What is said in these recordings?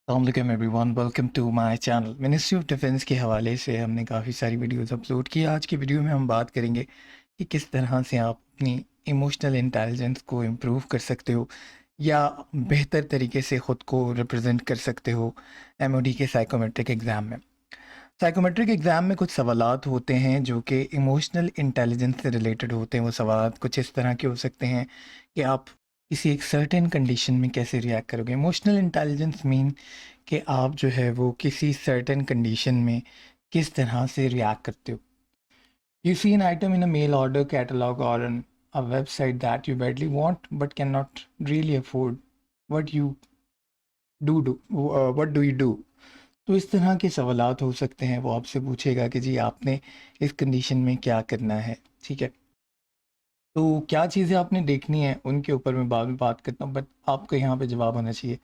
अस्सलाम everyone, welcome to my channel. Ministry of defence के हवाले से हमने काफ़ी सारी वीडियोस अपलोड की। आज की वीडियो में हम बात करेंगे कि किस तरह से आप अपनी इमोशनल इंटेलिजेंस को इम्प्रूव कर सकते हो या बेहतर तरीके से ख़ुद को रिप्रेजेंट कर सकते हो एमओडी के साइकोमेट्रिक एग्ज़ाम में। साइकोमेट्रिक एग्ज़ाम में कुछ सवालात होते हैं जो कि इमोशनल इंटेलिजेंस से रिलेटेड होते हैं। वो सवालात कुछ इस तरह के हो सकते हैं कि आप किसी एक सर्टेन कंडीशन में कैसे रिएक्ट करोगे। इमोशनल इंटेलिजेंस मीन कि आप जो है वो किसी सर्टेन कंडीशन में किस तरह से रिएक्ट करते हो। You see an item in a mail order catalogue और a website that you badly want but cannot really afford. What you what do you do? तो इस तरह के सवालात हो सकते हैं। वो आपसे पूछेगा कि जी आपने इस कंडीशन में क्या करना है, ठीक है। तो क्या चीज़ें आपने देखनी है उनके ऊपर मैं बाद में बात करता हूँ, बट आपका यहाँ पे जवाब होना चाहिए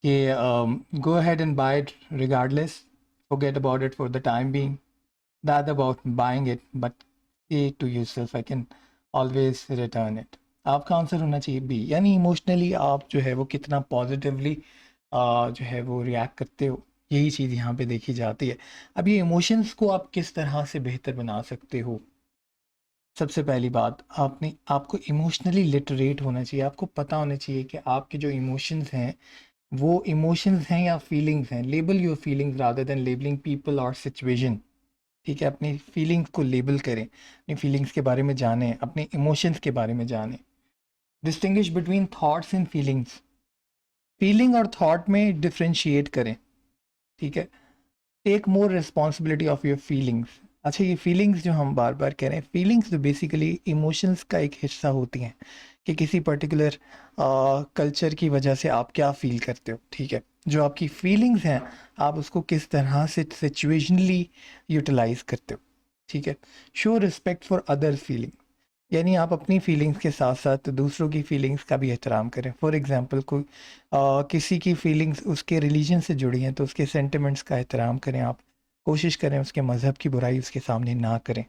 कि go ahead and buy it regardless, forget about it for the time being, that about buying it, but say to yourself I can always return it. आपका आंसर होना चाहिए बी, यानी इमोशनली आप जो है वो कितना पॉजिटिवली जो है वो रिएक्ट करते हो, यही चीज़ यहाँ पे देखी जाती है। अब ये इमोशंस को आप किस तरह से बेहतर बना सकते हो। सबसे पहली बात, आपको इमोशनली लिटरेट होना चाहिए। आपको पता होना चाहिए कि आपके जो इमोशंस हैं वो इमोशंस हैं या फीलिंग्स हैं। Label your feelings rather than labelling people और सिचुएशन, ठीक है। अपनी फीलिंग्स को लेबल करें, अपनी फीलिंग्स के बारे में जानें, अपने इमोशंस के बारे में जानें। Distinguish between thoughts and feelings, feeling और थॉट में डिफ्रेंशिएट करें, ठीक है। Take more responsibility of your feelings. अच्छा, ये फीलिंग्स जो हम बार बार कह रहे हैं, फीलिंग्स तो बेसिकली इमोशंस का एक हिस्सा होती हैं कि किसी पर्टिकुलर कल्चर की वजह से आप क्या फील करते हो, ठीक है। जो आपकी फीलिंग्स हैं आप उसको किस तरह से सिचुएशनली यूटिलाइज करते हो, ठीक है। Show respect for other feeling, यानी आप अपनी फीलिंग्स के साथ साथ दूसरों की फीलिंग्स का भी एहतराम करें। फॉर एग्ज़ाम्पल कोई किसी की फीलिंग्स उसके रिलीजन से जुड़ी हैं तो उसके सेंटिमेंट्स का एहतराम करें। आप कोशिश करें उसके मज़हब की बुराई उसके सामने ना करें।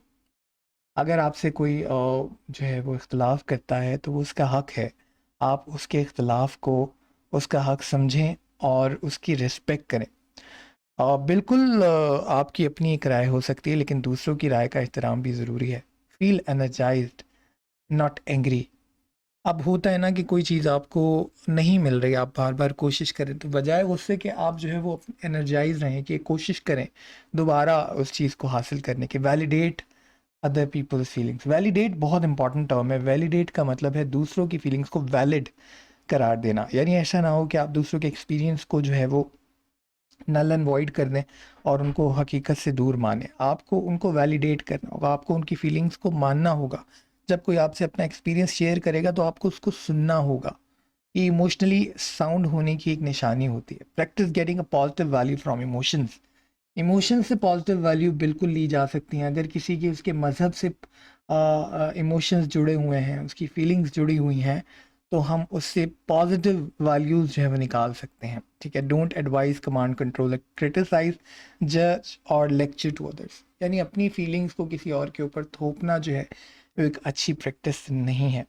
अगर आपसे कोई जो है वो इख्तलाफ करता है तो वो उसका हक़ है, आप उसके इख्तलाफ को उसका हक़ समझें और उसकी रिस्पेक्ट करें। बिल्कुल आपकी अपनी एक राय हो सकती है लेकिन दूसरों की राय का एहतराम भी ज़रूरी है। Feel energised not angry. अब होता है ना कि कोई चीज़ आपको नहीं मिल रही, आप बार बार कोशिश करें, तो बजाय उससे कि आप जो है वो एनर्जाइज रहें कि कोशिश करें दोबारा उस चीज़ को हासिल करने के। Validate other people's feelings, validate बहुत इंपॉर्टेंट टर्म है। वैलिडेट का मतलब है दूसरों की फीलिंग्स को वैलिड करार देना, यानी ऐसा ना हो कि आप दूसरों के एक्सपीरियंस को जो है वो नल एंड वॉइड कर दें और उनको हकीकत से दूर माने। आपको उनको वैलिडेट करना होगा, आपको उनकी फीलिंग्स को मानना होगा। जब कोई आपसे अपना एक्सपीरियंस शेयर करेगा तो आपको उसको सुनना होगा। ये इमोशनली साउंड होने की एक निशानी होती है। Practice getting a positive value from emotions, emotion से पॉजिटिव वैल्यू बिल्कुल ली जा सकती हैं। अगर किसी की उसके मज़हब से इमोशंस जुड़े हुए हैं, उसकी फीलिंग्स जुड़ी हुई हैं, तो हम उससे पॉजिटिव वैल्यूज़ जो है वो निकाल सकते हैं, ठीक है। Don't advice, command, control, criticise, जज और लेक्चर टू अदर्स, यानी अपनी फीलिंग्स को किसी और के ऊपर थोपना जो है वो एक अच्छी प्रैक्टिस नहीं है।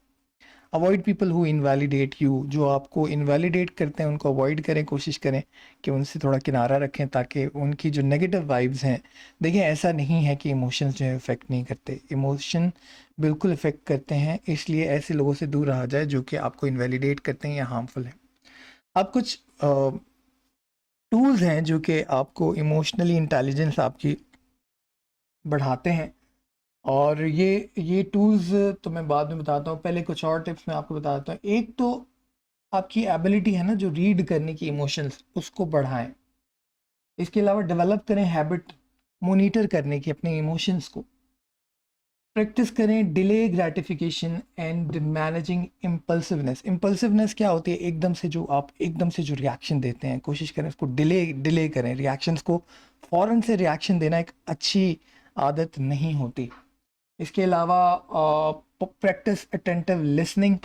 Avoid people who invalidate you, जो आपको इनवैलिडेट करते हैं उनको अवॉइड करें। कोशिश करें कि उनसे थोड़ा किनारा रखें ताकि उनकी जो नेगेटिव वाइब्स हैं, देखिए ऐसा नहीं है कि इमोशंस जो है इफ़ेक्ट नहीं करते, इमोशन बिल्कुल इफ़ेक्ट करते हैं। इसलिए ऐसे लोगों से दूर रहा जाए जो कि आपको इनवैलिडेट करते हैं या हार्मफुल हैं। अब कुछ टूल्स हैं जो कि आपको इमोशनली इंटेलिजेंस आपकी बढ़ाते हैं, और ये टूल्स तो मैं बाद में बताता हूँ। पहले कुछ और टिप्स मैं आपको बताता हूँ। एक तो आपकी एबिलिटी है ना जो रीड करने की इमोशंस, उसको बढ़ाएं। इसके अलावा डेवलप करें हैबिट मॉनिटर करने की अपने इमोशंस को। प्रैक्टिस करें delay gratification and managing impulsiveness. Impulsiveness क्या होती है? एकदम से जो रिएक्शन देते हैं, कोशिश करें उसको डिले करें। रिएक्शंस को फ़ौरन से रिएक्शन देना एक अच्छी आदत नहीं होती। इसके अलावा प्रैक्टिस अटेंटिव लिसनिंग,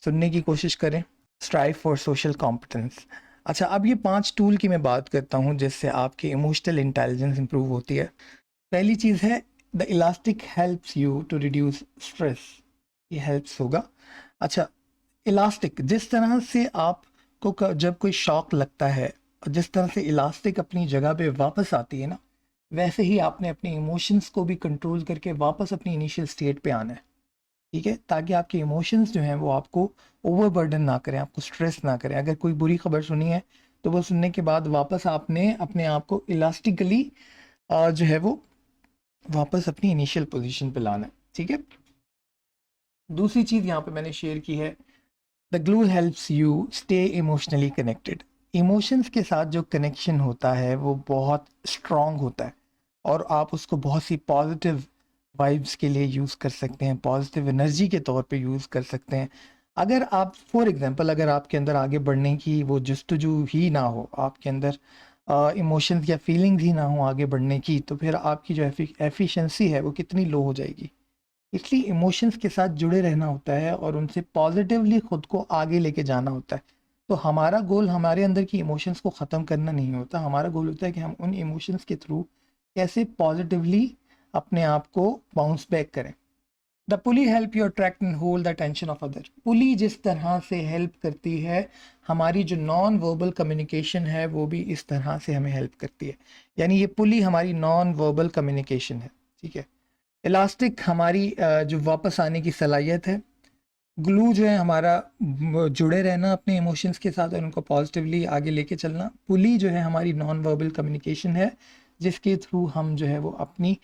सुनने की कोशिश करें। Strive for social competence. अच्छा, अब ये 5 टूल की मैं बात करता हूँ जिससे आपकी इमोशनल इंटेलिजेंस इंप्रूव होती है। पहली चीज़ है the elastic helps you to reduce stress, ये हेल्प्स होगा। अच्छा, इलास्टिक जिस तरह से आपको जब कोई शॉक लगता है जिस तरह से इलास्टिक अपनी जगह पे वापस आती है ना, वैसे ही आपने अपने इमोशंस को भी कंट्रोल करके वापस अपनी इनिशियल स्टेट पे आना है। ठीक है, ताकि आपके इमोशंस जो हैं वो आपको ओवरबर्डन ना करें, आपको स्ट्रेस ना करें। अगर कोई बुरी खबर सुनी है तो वो सुनने के बाद वापस आपने अपने आप को इलास्टिकली जो है वो वापस अपनी इनिशियल पोजीशन पे लाना है। ठीक है, दूसरी चीज़ यहाँ पे मैंने शेयर की है, the glue helps you stay emotionally connected. Emotions के साथ जो कनेक्शन होता है वो बहुत स्ट्रॉन्ग होता है, और आप उसको बहुत सी पॉजिटिव वाइब्स के लिए यूज़ कर सकते हैं, पॉजिटिव एनर्जी के तौर पे यूज़ कर सकते हैं। अगर आप फॉर एग्जांपल अगर आपके अंदर आगे बढ़ने की वो जस्तजू ही ना हो, आपके अंदर इमोशंस या फीलिंग्स ही ना हो आगे बढ़ने की, तो फिर आपकी जो एफिशिएंसी है वो कितनी लो हो जाएगी। इसलिए इमोशंस के साथ जुड़े रहना होता है और उनसे पॉजिटिवली खुद को आगे लेके जाना होता है। तो हमारा गोल हमारे अंदर की इमोशंस को ख़त्म करना नहीं होता, हमारा गोल होता है कि हम उन इमोशंस के थ्रू कैसे पॉजिटिवली अपने आप को बाउंस बैक करें। The pulley help you attract and hold the attention of other. Pulley जिस तरह से हेल्प करती है, हमारी जो नॉन वर्बल कम्युनिकेशन है वो भी इस तरह से हमें हेल्प करती है। यानी ये पुली हमारी नॉन वर्बल कम्युनिकेशन है। ठीक है, इलास्टिक हमारी जो वापस आने की सलाहियत है। ग्लू जो है हमारा जुड़े रहना अपने इमोशंस के साथ और उनको पॉजिटिवली आगे लेके चलना। पुली जो है हमारी नॉन वर्बल कम्युनिकेशन है, जिसके थ्रू हम जो है वो अपनी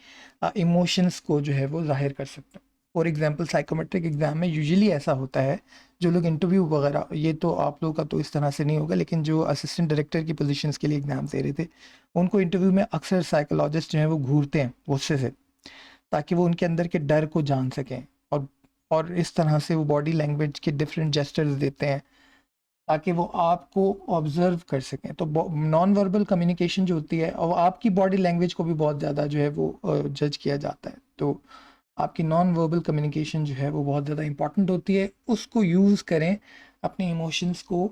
इमोशंस को जो है वो जाहिर कर सकते हैं। फॉर एग्जांपल साइकोमेट्रिक एग्जाम में यूजुअली ऐसा होता है, जो लोग इंटरव्यू वगैरह, ये तो आप लोगों का तो इस तरह से नहीं होगा, लेकिन जो असिस्टेंट डायरेक्टर की पोजीशंस के लिए एग्जाम दे रहे थे, उनको इंटरव्यू में अक्सर साइकोलॉजिस्ट जो है वो घूरते हैं गुस्से से, ताकि वो उनके अंदर के डर को जान सकें, और इस तरह से वो बॉडी लैंग्वेज के डिफरेंट जेस्चर्स देते हैं ताकि वो आपको ऑब्जर्व कर सकें। तो नॉन वर्बल कम्युनिकेशन जो होती है, और आपकी बॉडी लैंग्वेज को भी बहुत ज़्यादा जो है वो जज किया जाता है। तो आपकी नॉन वर्बल कम्युनिकेशन जो है वो बहुत ज़्यादा इंपॉर्टेंट होती है, उसको यूज़ करें अपने इमोशंस को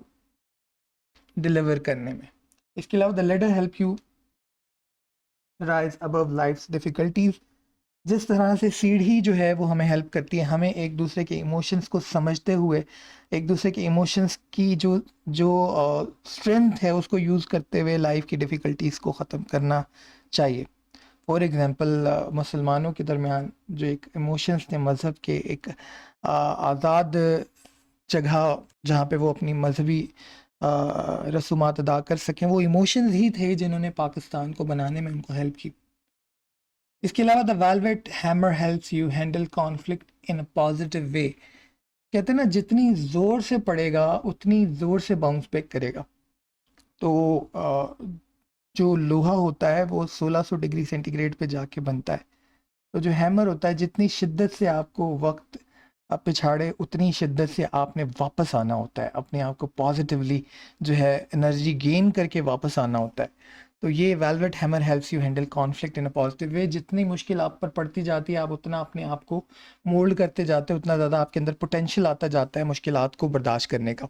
डिलीवर करने में। इसके अलावा the ladder help you rise above life's difficulties. जिस तरह से सीढ़ी जो है वो हमें हेल्प करती है, हमें एक दूसरे के इमोशंस को समझते हुए, एक दूसरे के इमोशंस की जो जो स्ट्रेंथ है उसको यूज़ करते हुए लाइफ की डिफ़िकल्टीज़ को ख़त्म करना चाहिए। फॉर एग्ज़ाम्पल मुसलमानों के दरमियान जो एक इमोशंस थे मज़हब के, एक आज़ाद जगह जहाँ पे वो अपनी मजहबी रसूमात अदा कर सकें, वो इमोशंस ही थे जिन्होंने पाकिस्तान को बनाने में उनको हेल्प की। इसके अलावा the velvet hammer helps you handle conflict in a positive way. कहते हैं ना, जितनी ज़ोर से पड़ेगा उतनी ज़ोर से बाउंस बैक करेगा। तो जो लोहा होता है वो 1600 डिग्री सेंटीग्रेड पे जाके बनता है। तो जो हैमर होता है, जितनी शिद्दत से आपको वक्त पिछाड़े उतनी शिद्दत से आपने वापस आना होता है, अपने आप को पॉजिटिवली जो है एनर्जी गेन करके वापस आना होता है। तो ये velvet hammer helps you handle conflict in a positive way. जितनी मुश्किल आप पर पड़ती जाती है, आप उतना अपने आप को मोल्ड करते जाते हैं, उतना ज़्यादा आपके अंदर पोटेंशियल आता जाता है मुश्किलात को बर्दाश्त करने का।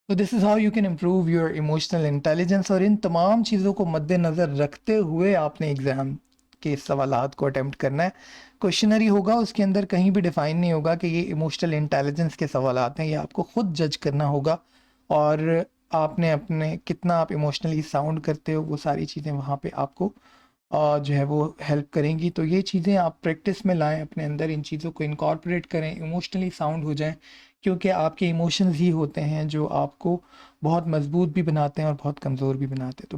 तो this is how you can improve your emotional intelligence. और इन तमाम चीज़ों को मद्देनज़र रखते हुए आपने एग्ज़ाम के सवालात को अटैम्प्ट करना है। क्वेश्चनरी होगा, उसके अंदर कहीं भी डिफाइन नहीं होगा कि ये इमोशनल इंटेलिजेंस के सवालात हैं, ये आपको खुद जज करना होगा। और आपने अपने कितना आप इमोशनली साउंड करते हो, वो सारी चीज़ें वहाँ पे आपको जो है वो हेल्प करेंगी। तो ये चीज़ें आप प्रैक्टिस में लाएं, अपने अंदर इन चीज़ों को इनकॉर्पोरेट करें, इमोशनली साउंड हो जाएं, क्योंकि आपके इमोशंस ही होते हैं जो आपको बहुत मजबूत भी बनाते हैं और बहुत कमज़ोर भी बनाते हैं। तो